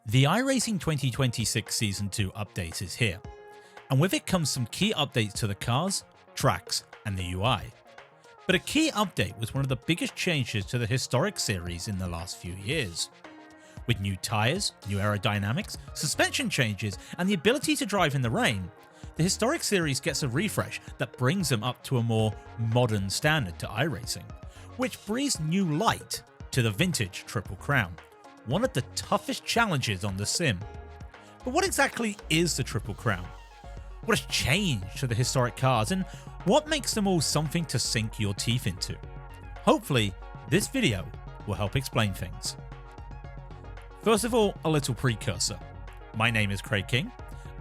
The iRacing 2026 Season 2 update is here, and with it comes some key updates to the cars, tracks, and the UI. But a key update was one of the biggest changes to the historic series in the last few years. With new tyres, new aerodynamics, suspension changes, and the ability to drive in the rain, the historic series gets a refresh that brings them up to a more modern standard to iRacing, which breathes new light to the vintage Triple Crown, one of the toughest challenges on the sim. But what exactly is the Triple Crown? What has changed to the historic cars, and what makes them all something to sink your teeth into? Hopefully, this video will help explain things. First of all, a little precursor. My name is Craig King.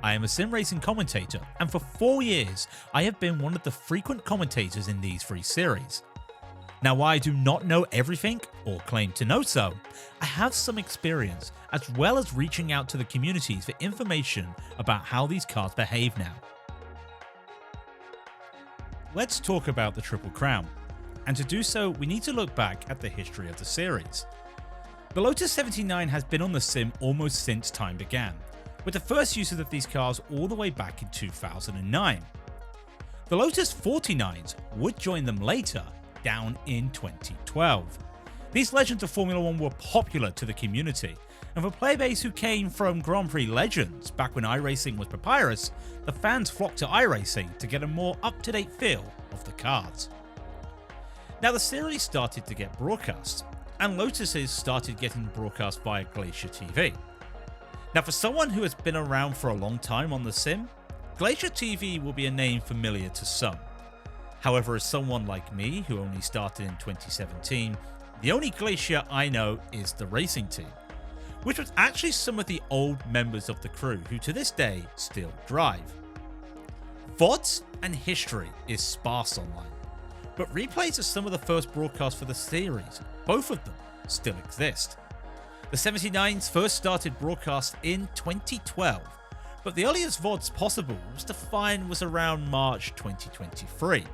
I am a sim racing commentator, and for 4 years, I have been one of the frequent commentators in these three series. Now, while I do not know everything, or claim to know so, I have some experience, as well as reaching out to the communities for information about how these cars behave now. Let's talk about the Triple Crown, and to do so, we need to look back at the history of the series. The Lotus 79 has been on the sim almost since time began, with the first uses of these cars all the way back in 2009. The Lotus 49s would join them later, down in 2012. These legends of Formula 1 were popular to the community, and for player base who came from Grand Prix legends back when iRacing was papyrus, the fans flocked to iRacing to get a more up-to-date feel of the cars. Now, the series started to get broadcast, and Lotuses started getting broadcast via Glacier TV. Now, for someone who has been around for a long time on the sim, Glacier TV will be a name familiar to some. However, as someone like me, who only started in 2017, the only Glacier I know is the racing team, which was actually some of the old members of the crew who to this day still drive. VODs and history is sparse online, but replays of some of the first broadcasts for the series, both of them, still exist. The 79s first started broadcast in 2012, but the earliest VODs possible was to find was around March 2023.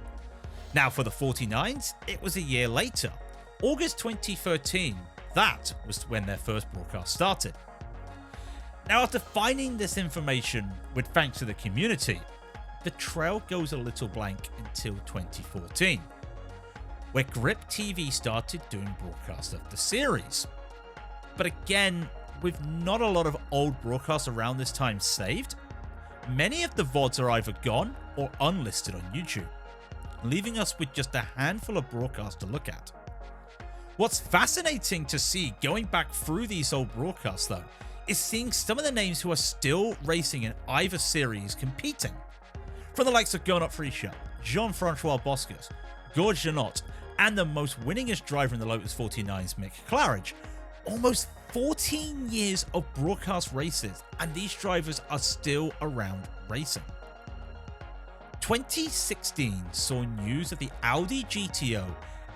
Now for the 49s, it was a year later, August 2013, that was when their first broadcast started. Now, after finding this information with thanks to the community, the trail goes a little blank until 2014, where Grip TV started doing broadcasts of the series. But again, with not a lot of old broadcasts around this time saved, many of the VODs are either gone or unlisted on YouTube, leaving us with just a handful of broadcasts to look at. What's fascinating to see going back through these old broadcasts though, is seeing some of the names who are still racing in either series competing. From the likes of Going Up Free Jean-Francois Boscas, George Janot, and the most winningest driver in the Lotus 49's Mick Claridge. Almost 14 years of broadcast races, and these drivers are still around racing. 2016 saw news of the Audi GTO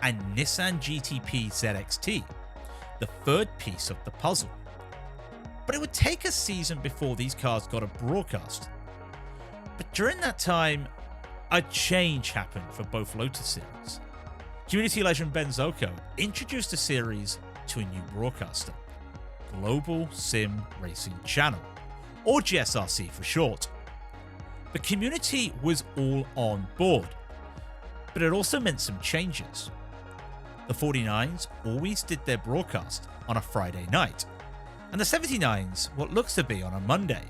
and Nissan GTP ZXT, the third piece of the puzzle. But it would take a season before these cars got a broadcast. But during that time, a change happened for both Lotus series. Community legend Ben Zoko introduced the series to a new broadcaster, Global Sim Racing Channel, or GSRC for short. The community was all on board, but it also meant some changes. The 49s always did their broadcast on a Friday night, and the 79s what looks to be on a Monday.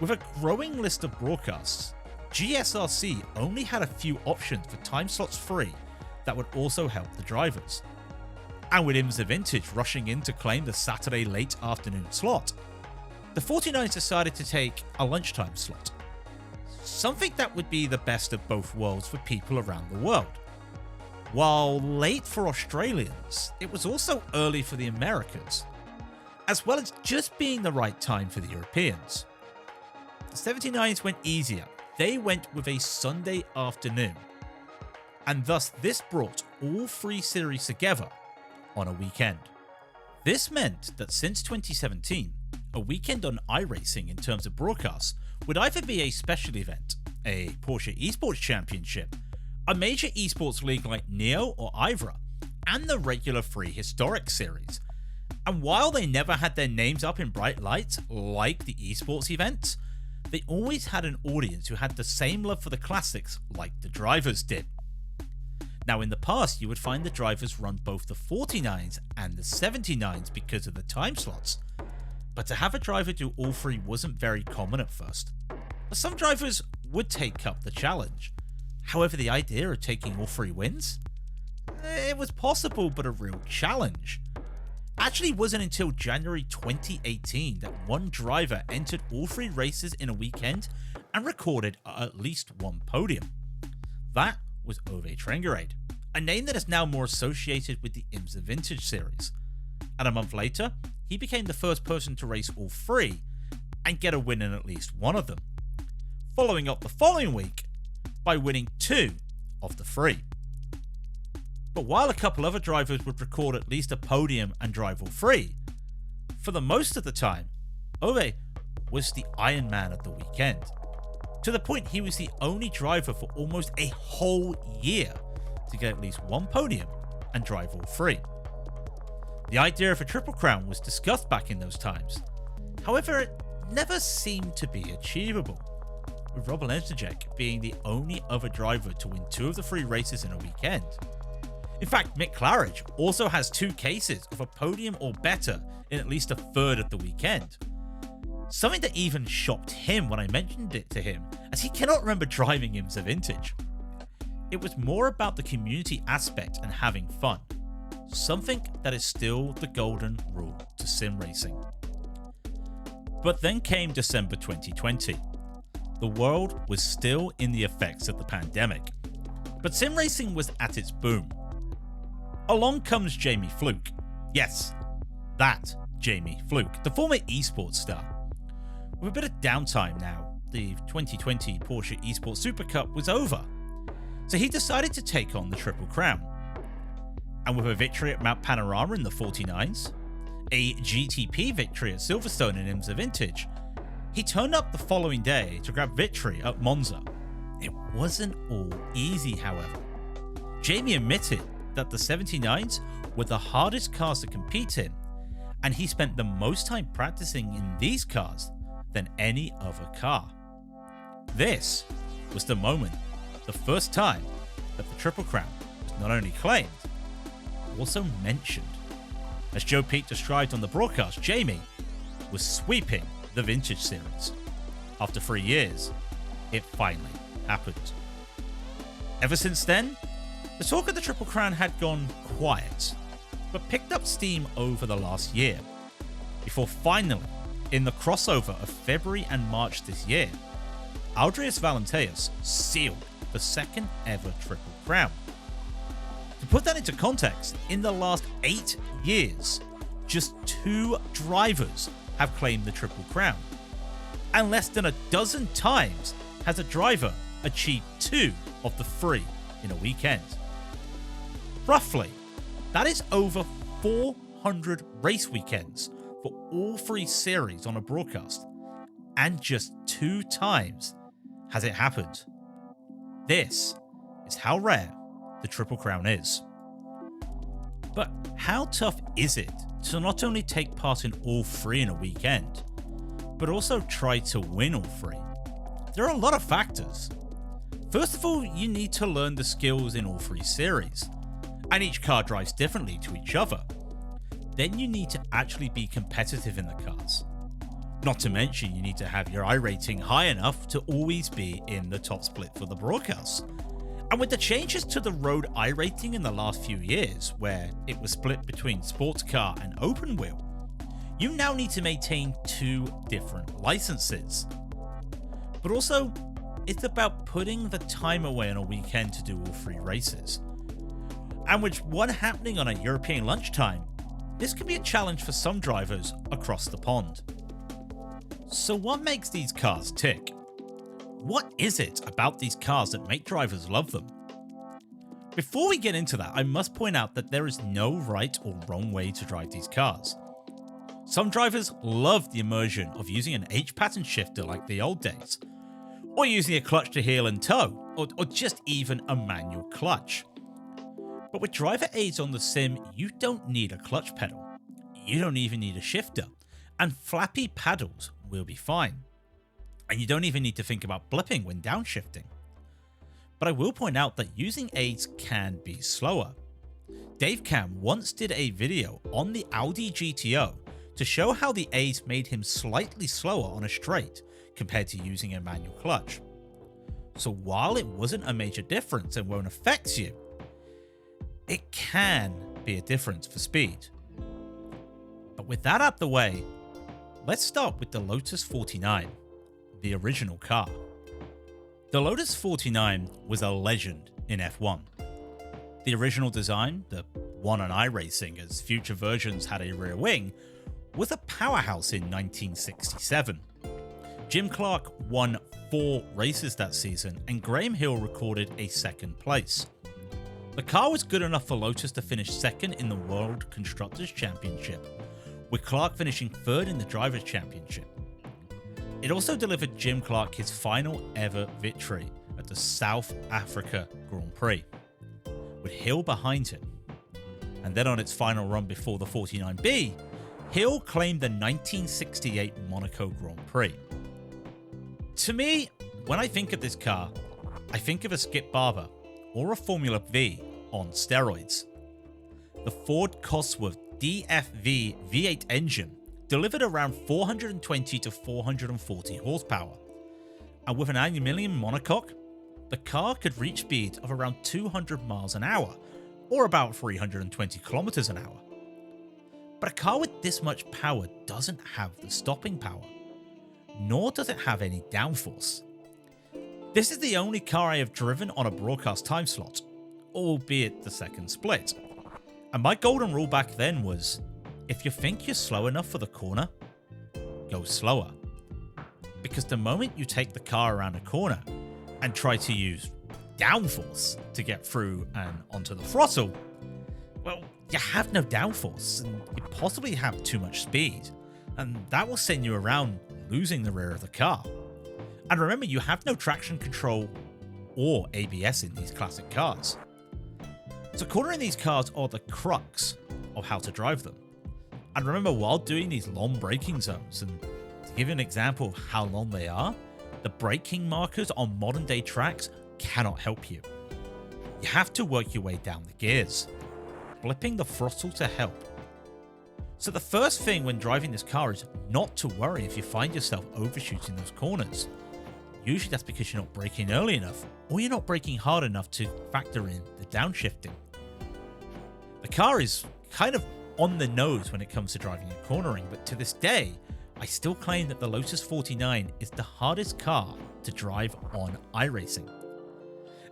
With a growing list of broadcasts, GSRC only had a few options for time slots free that would also help the drivers. And with IMSA Vintage rushing in to claim the Saturday late afternoon slot, the 49s decided to take a lunchtime slot. Something that would be the best of both worlds for people around the world. While late for Australians, it was also early for the Americans, as well as just being the right time for the Europeans. The 79s went easier. They went with a Sunday afternoon, and thus this brought all three series together on a weekend. This meant that since 2017, a weekend on iRacing in terms of broadcasts would either be a special event, a Porsche Esports Championship, a major esports league like Neo or Ivra, and the regular free historic series, And while they never had their names up in bright lights like the esports events, they always had an audience who had the same love for the classics like the drivers did. Now in the past you would find the drivers run both the 49s and the 79s because of the time slots, but to have a driver do all three wasn't very common at first. But some drivers would take up the challenge. However, the idea of taking all three wins? It was possible, but a real challenge. Actually, it wasn't until January 2018 that one driver entered all three races in a weekend and recorded at least one podium. That was Ove Trengerade, a name that is now more associated with the IMSA Vintage series. And a month later, he became the first person to race all three and get a win in at least one of them, following up the following week by winning 2 of the 3. But while a couple other drivers would record at least a podium and drive all 3, for the most of the time, Ove was the Iron Man of the weekend, to the point he was the only driver for almost a whole year to get at least one podium and drive all 3. The idea of a Triple Crown was discussed back in those times, however it never seemed to be achievable, with Rob Lenstejek being the only other driver to win 2 of the 3 races in a weekend. In fact, Mick Claridge also has 2 cases of a podium or better in at least a third of the weekend. Something that even shocked him when I mentioned it to him, as he cannot remember driving IMSA Vintage. It was more about the community aspect and having fun, something that is still the golden rule to sim racing. But then came December 2020. The world was still in the effects of the pandemic, but sim racing was at its boom. Along comes Jamie Fluke. Yes, that Jamie Fluke, the former esports star. With a bit of downtime now, the 2020 Porsche Esports Super Cup was over, so he decided to take on the Triple Crown. And with a victory at Mount Panorama in the 49s, a GTP victory at Silverstone in IMSA Vintage, he turned up the following day to grab victory at Monza. It wasn't all easy, however. Jamie admitted that the 79s were the hardest cars to compete in, and he spent the most time practicing in these cars than any other car. This was the moment, the first time that the Triple Crown was not only claimed, but also mentioned. As Joe Peak described on the broadcast, Jamie was sweeping the Vintage series. After 3 years, it finally happened. Ever since then, the talk of the Triple Crown had gone quiet, but picked up steam over the last year, before finally, in the crossover of February and March this year, Aldrius Valenteus sealed the second ever Triple Crown. To put that into context, in the last 8 years, just 2 drivers have claimed the Triple Crown, and less than a dozen times has a driver achieved 2 of the 3 in a weekend. Roughly, that is over 400 race weekends for all 3 series on a broadcast, and just 2 times has it happened. This is how rare the Triple Crown is. But how tough is it to not only take part in all 3 in a weekend, but also try to win all 3? There are a lot of factors. First of all, you need to learn the skills in all 3 series, and each car drives differently to each other. Then you need to actually be competitive in the cars. Not to mention you need to have your iRating high enough to always be in the top split for the broadcast. And with the changes to the road iRating in the last few years, where it was split between sports car and open wheel, you now need to maintain 2 different licenses. But also, it's about putting the time away on a weekend to do all 3 races. And with one happening on a European lunchtime, this can be a challenge for some drivers across the pond. So what makes these cars tick? What is it about these cars that make drivers love them? Before we get into that, I must point out that there is no right or wrong way to drive these cars. Some drivers love the immersion of using an H-pattern shifter like the old days, or using a clutch to heel and toe, or just even a manual clutch. But with driver aids on the sim, you don't need a clutch pedal. you don't even need a shifter, and flappy paddles will be fine. And you don't even need to think about blipping when downshifting. But I will point out that using aids can be slower. Dave Cam once did a video on the Audi GTO to show how the aids made him slightly slower on a straight compared to using a manual clutch. So while it wasn't a major difference and won't affect you, it can be a difference for speed. But with that out the way, let's start with the Lotus 49, the original car. The Lotus 49 was a legend in F1. The original design, the one on iRacing as future versions had a rear wing, was a powerhouse in 1967. Jim Clark won 4 races that season and Graham Hill recorded a 2nd place. The car was good enough for Lotus to finish 2nd in the World Constructors' Championship, with Clark finishing 3rd in the Drivers' Championship. It also delivered Jim Clark his final ever victory at the South Africa Grand Prix, with Hill behind him. And then on its final run before the 49B, Hill claimed the 1968 Monaco Grand Prix. To me, when I think of this car, I think of a Skip Barber or a Formula V on steroids. The Ford Cosworth DFV V8 engine delivered around 420 to 440 horsepower, and with an aluminium monocoque, the car could reach speeds of around 200 miles an hour, or about 320 kilometers an hour. But a car with this much power doesn't have the stopping power, nor does it have any downforce. This is the only car I have driven on a broadcast time slot, albeit the 2nd split. And my golden rule back then was, if you think you're slow enough for the corner, go slower. Because the moment you take the car around a corner and try to use downforce to get through and onto the throttle, well, you have no downforce and you possibly have too much speed, and that will send you around losing the rear of the car. And remember, you have no traction control or ABS in these classic cars. So cornering these cars are the crux of how to drive them. And remember, while doing these long braking zones, and to give you an example of how long they are, the braking markers on modern day tracks cannot help you. You have to work your way down the gears, blipping the throttle to help. So the first thing when driving this car is not to worry if you find yourself overshooting those corners. Usually that's because you're not braking early enough, or you're not braking hard enough to factor in the downshifting. The car is kind of on the nose when it comes to driving and cornering, but to this day, I still claim that the Lotus 49 is the hardest car to drive on iRacing.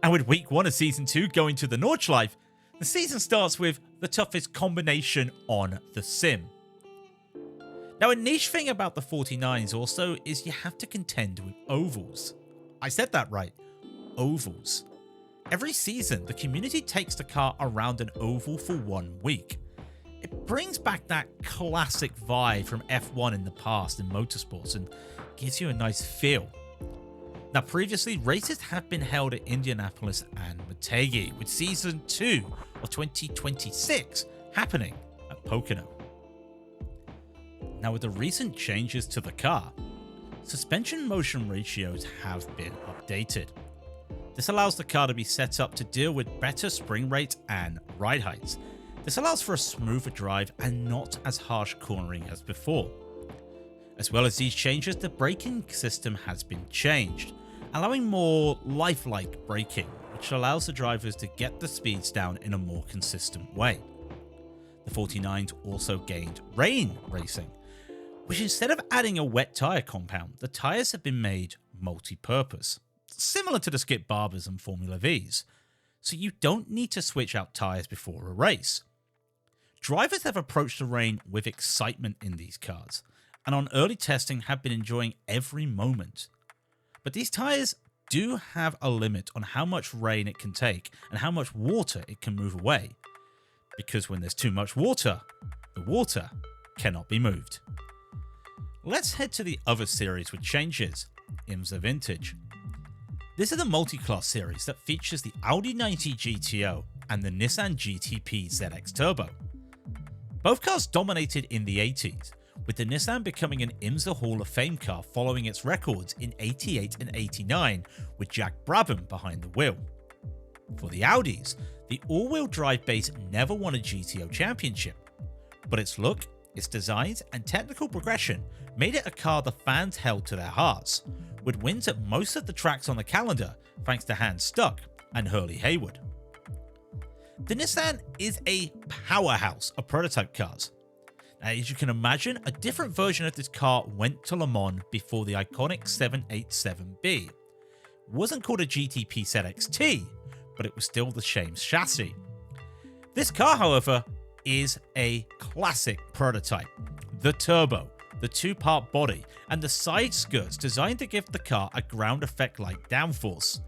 And with week 1 of season 2 going to the Nordschleife, the season starts with the toughest combination on the sim. Now, a niche thing about the 49s also is you have to contend with ovals. I said that right, ovals. Every season, the community takes the car around an oval for 1 week. It brings back that classic vibe from F1 in the past in motorsports and gives you a nice feel. Now, previously, races have been held at Indianapolis and Motegi, with season 2 of 2026 happening at Pocono. Now, with the recent changes to the car, suspension motion ratios have been updated. This allows the car to be set up to deal with better spring rate and ride heights. This allows for a smoother drive and not as harsh cornering as before. As well as these changes, the braking system has been changed, allowing more lifelike braking, which allows the drivers to get the speeds down in a more consistent way. The 49s also gained rain racing, which instead of adding a wet tyre compound, the tyres have been made multi-purpose, similar to the Skip Barbers and Formula Vs, so you don't need to switch out tyres before a race. Drivers have approached the rain with excitement in these cars, and on early testing have been enjoying every moment. But these tyres do have a limit on how much rain it can take and how much water it can move away, because when there's too much water, the water cannot be moved. Let's head to the other series with changes, IMSA Vintage. This is a multi-class series that features the Audi 90 GTO and the Nissan GTP ZX Turbo. Both cars dominated in the 80s, with the Nissan becoming an IMSA Hall of Fame car following its records in 88 and 89 with Jack Brabham behind the wheel. For the Audis, the all-wheel drive base never won a GTO championship, but its look, its designs and technical progression made it a car the fans held to their hearts, with wins at most of the tracks on the calendar thanks to Hans Stuck and Hurley Haywood. The Nissan is a powerhouse of prototype cars. Now, as you can imagine, a different version of this car went to Le Mans before the iconic 787B. It wasn't called a GTP ZXT, but it was still the same chassis. This car, however, is a classic prototype. The turbo, the two-part body, and the side skirts designed to give the car a ground effect-like downforce.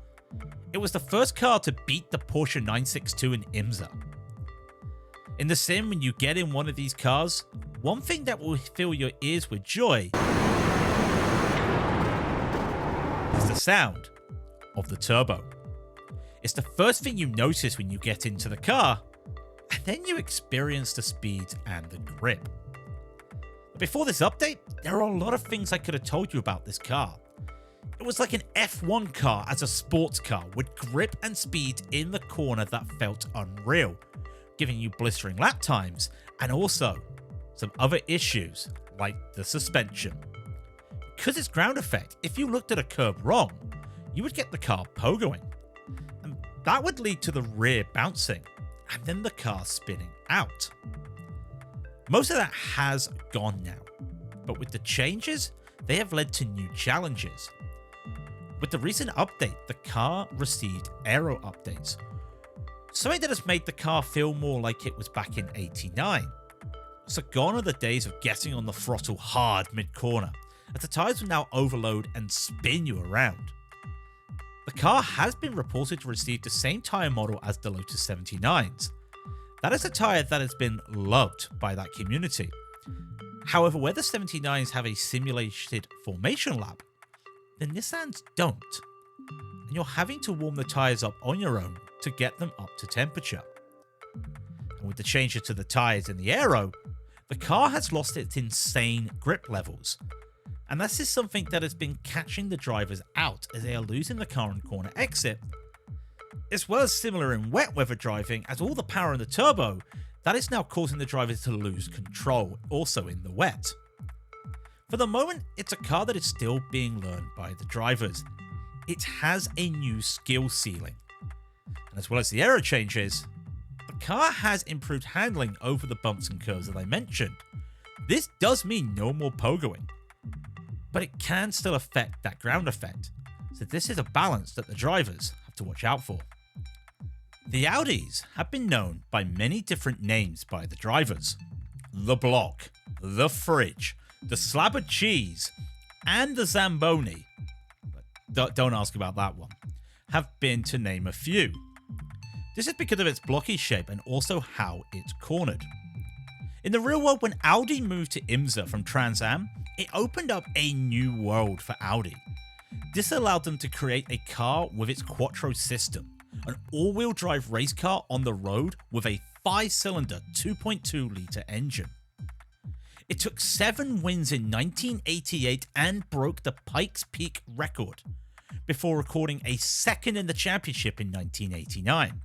It was the first car to beat the Porsche 962 in IMSA. In the sim, when you get in one of these cars, one thing that will fill your ears with joy is the sound of the turbo. It's the first thing you notice when you get into the car, and then you experience the speed and the grip. Before this update, there are a lot of things I could have told you about this car. It was like an F1 car as a sports car with grip and speed in the corner that felt unreal, giving you blistering lap times and also some other issues like the suspension. Because its ground effect, if you looked at a curb wrong, you would get the car pogoing, and that would lead to the rear bouncing and then the car spinning out. Most of that has gone now, but with the changes, they have led to new challenges. With the recent update, the car received aero updates, something that has made the car feel more like it was back in 89. So gone are the days of getting on the throttle hard mid-corner, as the tyres will now overload and spin you around. The car has been reported to receive the same tyre model as the Lotus 79s. That is a tyre that has been loved by that community. However, where the 79s have a simulated formation lap, the Nissans don't, and you're having to warm the tyres up on your own to get them up to temperature. And with the changes to the tyres and the aero, the car has lost its insane grip levels, and this is something that has been catching the drivers out as they are losing the car on corner exit, as well as similar in wet weather driving, as all the power in the turbo, that is now causing the drivers to lose control also in the wet. For the moment, it's a car that is still being learned by the drivers. It has a new skill ceiling. And as well as the aero changes, the car has improved handling over the bumps and curves that I mentioned. This does mean no more pogoing, but it can still affect that ground effect, so this is a balance that the drivers have to watch out for. The Audis have been known by many different names by the drivers. The Block, the Fridge, the Slab of Cheese, and the Zamboni, but don't ask about that one, have been to name a few. This is because of its blocky shape and also how it's cornered. In the real world, when Audi moved to IMSA from Trans Am, it opened up a new world for Audi. This allowed them to create a car with its Quattro system, an all-wheel drive race car on the road with a 5-cylinder 2.2 litre engine. It took 7 wins in 1988 and broke the Pikes Peak record, before recording a second in the championship in 1989.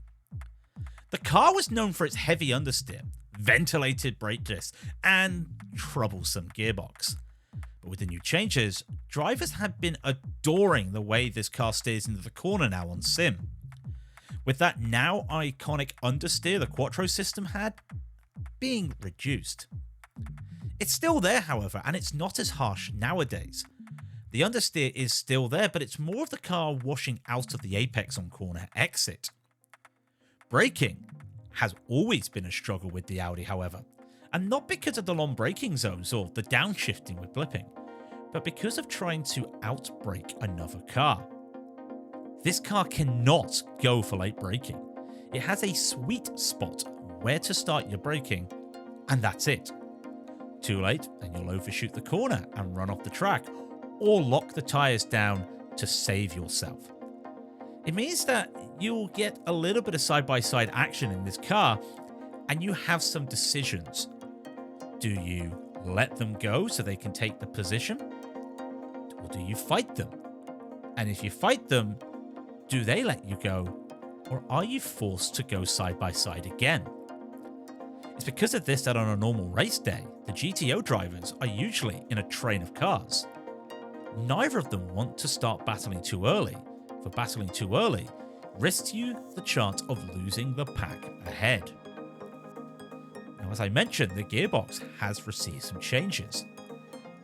The car was known for its heavy understeer, ventilated brake discs, and troublesome gearbox. But with the new changes, drivers have been adoring the way this car steers into the corner now on sim. With that now iconic understeer the Quattro system had being reduced. It's still there, however, and it's not as harsh nowadays. The understeer is still there, but it's more of the car washing out of the apex on corner exit. Braking has always been a struggle with the Audi, however, and not because of the long braking zones or the downshifting with blipping, but because of trying to outbrake another car. This car cannot go for late braking. It has a sweet spot where to start your braking, and that's it. Too late and you'll overshoot the corner and run off the track, or lock the tyres down to save yourself. It means that you'll get a little bit of side-by-side action in this car, and you have some decisions Do you let them go so they can take the position? Or do you fight them? And if you fight them, do they let you go? Or are you forced to go side by side again? It's because of this that on a normal race day, the GTO drivers are usually in a train of cars. Neither of them want to start battling too early, for battling too early risks you the chance of losing the pack ahead. Now, as I mentioned, the gearbox has received some changes.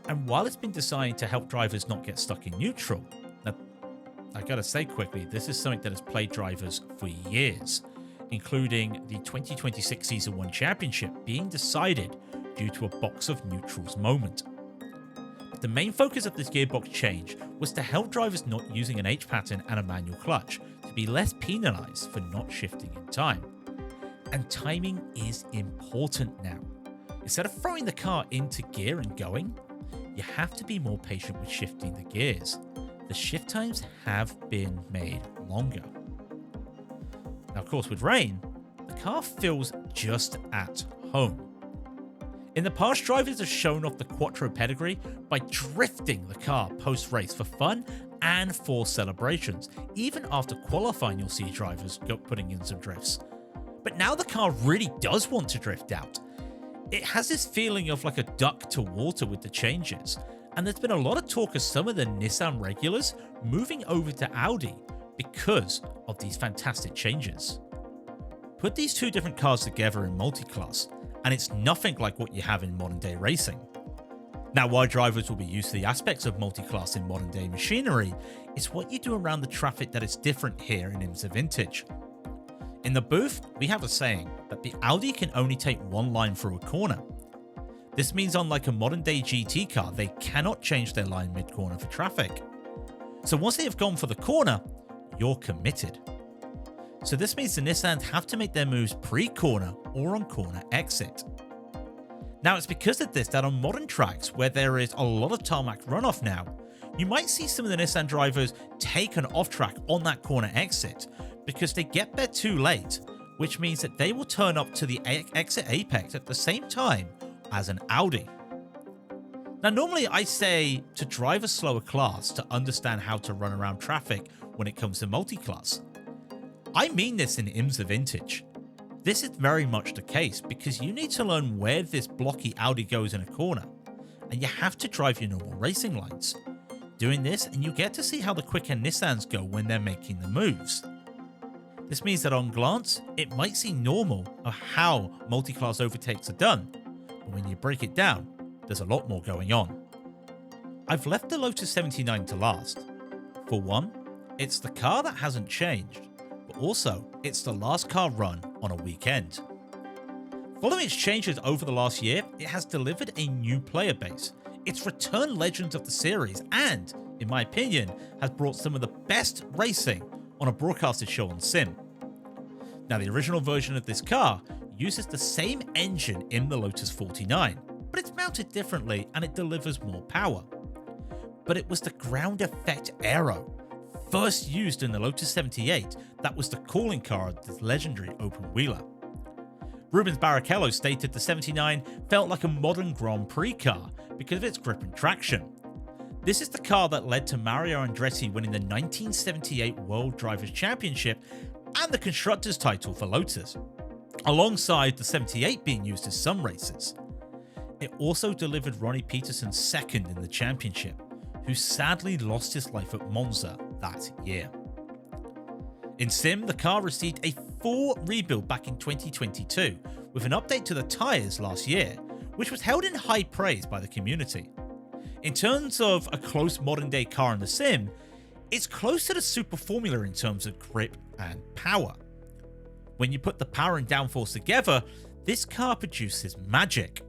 And while it's been designed to help drivers not get stuck in neutral, now, I gotta say quickly, this is something that has plagued drivers for years, including the 2026 Season 1 Championship being decided due to a box of neutrals moment. But the main focus of this gearbox change was to help drivers not using an H pattern and a manual clutch to be less penalised for not shifting in time. And timing is important now. Instead of throwing the car into gear and going, you have to be more patient with shifting the gears. The shift times have been made longer. Now, of course, with rain, the car feels just at home. In the past, drivers have shown off the Quattro pedigree by drifting the car post-race for fun and for celebrations. Even after qualifying, you'll see drivers putting in some drifts. But now the car really does want to drift out. It has this feeling of like a duck to water with the changes, and there's been a lot of talk of some of the Nissan regulars moving over to Audi because of these fantastic changes. Put these two different cars together in multi-class, and it's nothing like what you have in modern day racing. Now, why drivers will be used to the aspects of multi-class in modern day machinery, it's what you do around the traffic that is different here in IMSA Vintage. In the booth, we have a saying that the Audi can only take one line through a corner. This means unlike a modern day GT car, they cannot change their line mid-corner for traffic. So once they have gone for the corner, you're committed. So this means the Nissans have to make their moves pre-corner or on corner exit. Now, it's because of this that on modern tracks where there is a lot of tarmac runoff now, you might see some of the Nissan drivers take an off-track on that corner exit because they get there too late, which means that they will turn up to the exit apex at the same time as an Audi. Now, normally I say to drive a slower class to understand how to run around traffic when it comes to multi-class. I mean this in IMSA Vintage. This is very much the case because you need to learn where this blocky Audi goes in a corner, and you have to drive your normal racing lines. Doing this, and you get to see how the quicker Nissans go when they're making the moves. This means that on glance, it might seem normal of how multi-class overtakes are done, but when you break it down, there's a lot more going on. I've left the Lotus 79 to last. For one, it's the car that hasn't changed, but also it's the last car run on a weekend. Following its changes over the last year, it has delivered a new player base. It's returned legends of the series and, in my opinion, has brought some of the best racing on a broadcasted show on Sim. Now, the original version of this car uses the same engine in the Lotus 49, but it's mounted differently and it delivers more power. But it was the ground effect aero, first used in the Lotus 78, that was the calling card of this legendary open-wheeler. Rubens Barrichello stated the 79 felt like a modern Grand Prix car because of its grip and traction. This is the car that led to Mario Andretti winning the 1978 World Drivers' Championship and the Constructors' title for Lotus, alongside the 78 being used in some races. It also delivered Ronnie Peterson's second in the championship, who sadly lost his life at Monza that year. In Sim, the car received a full rebuild back in 2022, with an update to the tyres last year, which was held in high praise by the community. In terms of a close modern day car in the Sim, it's close to the Super Formula in terms of grip and power. When you put the power and downforce together, this car produces magic.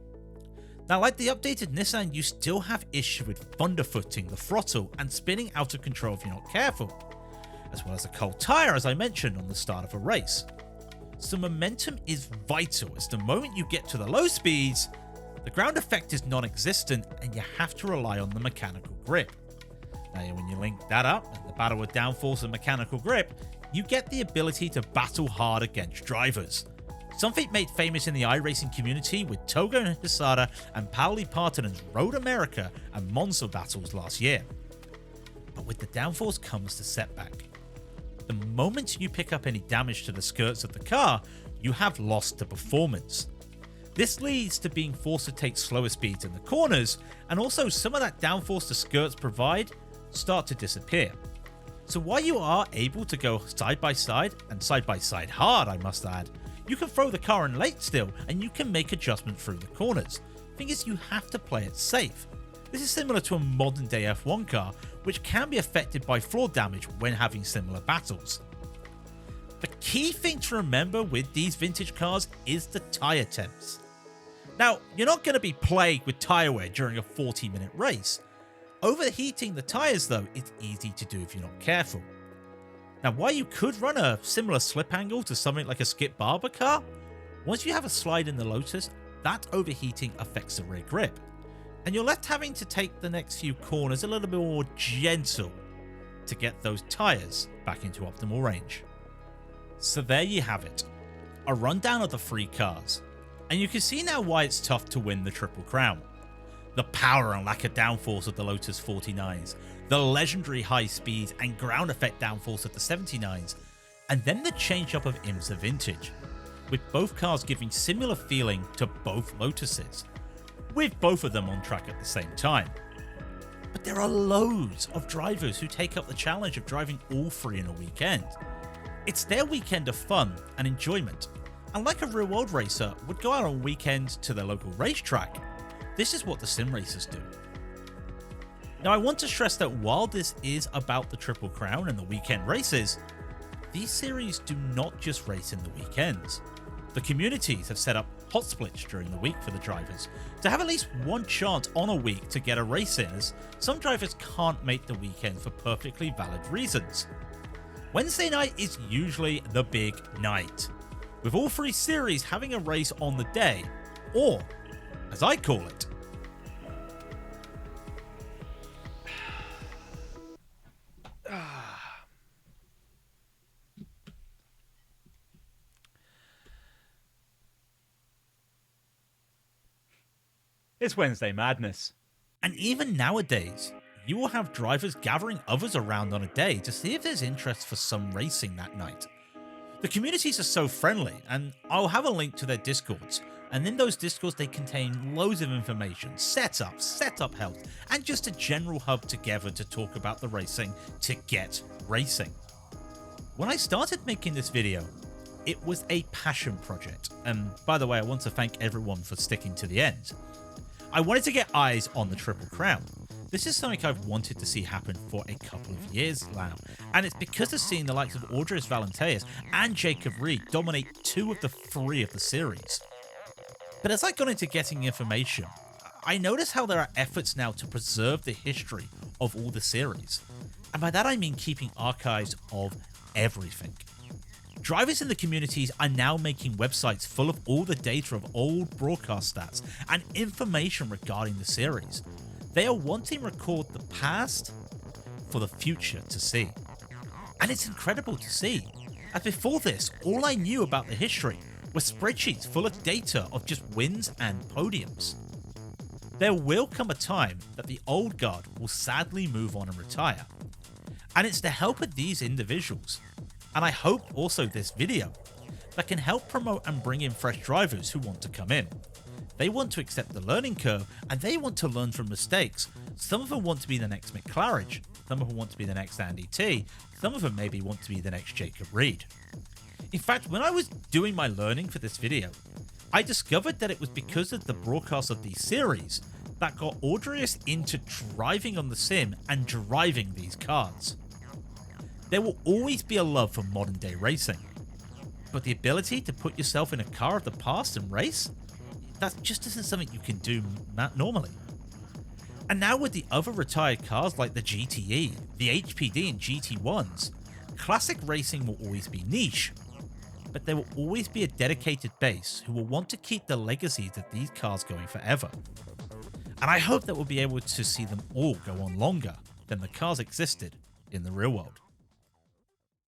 Now, like the updated Nissan, you still have issue with thunderfooting the throttle and spinning out of control if you're not careful, as well as a cold tyre as I mentioned on the start of a race. So momentum is vital, as the moment you get to the low speeds, the ground effect is non-existent and you have to rely on the mechanical grip. Now, when you link that up and the battle with downforce and mechanical grip, you get the ability to battle hard against drivers. something made famous in the iRacing community with Togo Hisada and Pauli Partanen's Road America and Monza battles last year. But with the downforce comes the setback. The moment you pick up any damage to the skirts of the car, you have lost the performance. This leads to being forced to take slower speeds in the corners, and also some of that downforce the skirts provide start to disappear. So while you are able to go side by side, and side by side hard I must add, you can throw the car in late still and you can make adjustments through the corners. Thing is, you have to play it safe. This is similar to a modern day F1 car, which can be affected by floor damage when having similar battles. The key thing to remember with these vintage cars is the tyre temps. Now, you're not going to be plagued with tyre wear during a 40-minute race. Overheating the tyres though is easy to do if you're not careful. Now, while you could run a similar slip angle to something like a Skip Barber car, once you have a slide in the Lotus, that overheating affects the rear grip, and you're left having to take the next few corners a little bit more gentle to get those tyres back into optimal range. So there you have it, a rundown of the 3 cars, and you can see now why it's tough to win the Triple Crown. The power and lack of downforce of the Lotus 49s, the legendary high speeds and ground effect downforce of the 79s, and then the change up of IMSA Vintage, with both cars giving similar feeling to both Lotuses, with both of them on track at the same time. But there are loads of drivers who take up the challenge of driving all 3 in a weekend. It's their weekend of fun and enjoyment, and like a real world racer would go out on weekends to their local racetrack, this is what the sim racers do. Now, I want to stress that while this is about the Triple Crown and the weekend races, these series do not just race in the weekends. The communities have set up hot splits during the week for the drivers to have at least one chance on a week to get a race in, as some drivers can't make the weekend for perfectly valid reasons. Wednesday night is usually the big night, with all 3 series having a race on the day, or, as I call it, it's Wednesday Madness. And even nowadays, you will have drivers gathering others around on a day to see if there's interest for some racing that night. The communities are so friendly, and I'll have a link to their Discords, and in those Discords they contain loads of information, setup help, and just a general hub together to talk about the racing to get racing. When I started making this video, it was a passion project, and by the way, I want to thank everyone for sticking to the end. I wanted to get eyes on the Triple Crown. This is something I've wanted to see happen for a couple of years now, and it's because of seeing the likes of Audrius Valenteus and Jacob Reed dominate 2 of the 3 of the series. But as I got into getting information, I noticed how there are efforts now to preserve the history of all the series, and by that I mean keeping archives of everything. Drivers in the communities are now making websites full of all the data of old broadcast stats and information regarding the series. They are wanting to record the past for the future to see. And it's incredible to see, as before this, all I knew about the history were spreadsheets full of data of just wins and podiums. There will come a time that the old guard will sadly move on and retire. And it's the help of these individuals, and I hope also this video, that can help promote and bring in fresh drivers who want to come in. They want to accept the learning curve, and they want to learn from mistakes. Some of them want to be the next Mick Claridge, some of them want to be the next Andy T, some of them maybe want to be the next Jacob Reed. In fact, when I was doing my learning for this video, I discovered that it was because of the broadcast of these series that got Audrius into driving on the sim and driving these cars. There will always be a love for modern day racing, but the ability to put yourself in a car of the past and race, that just isn't something you can do normally. And now with the other retired cars like the GTE, the HPD and GT1s, classic racing will always be niche, but there will always be a dedicated base who will want to keep the legacies of these cars going forever. And I hope that we'll be able to see them all go on longer than the cars existed in the real world.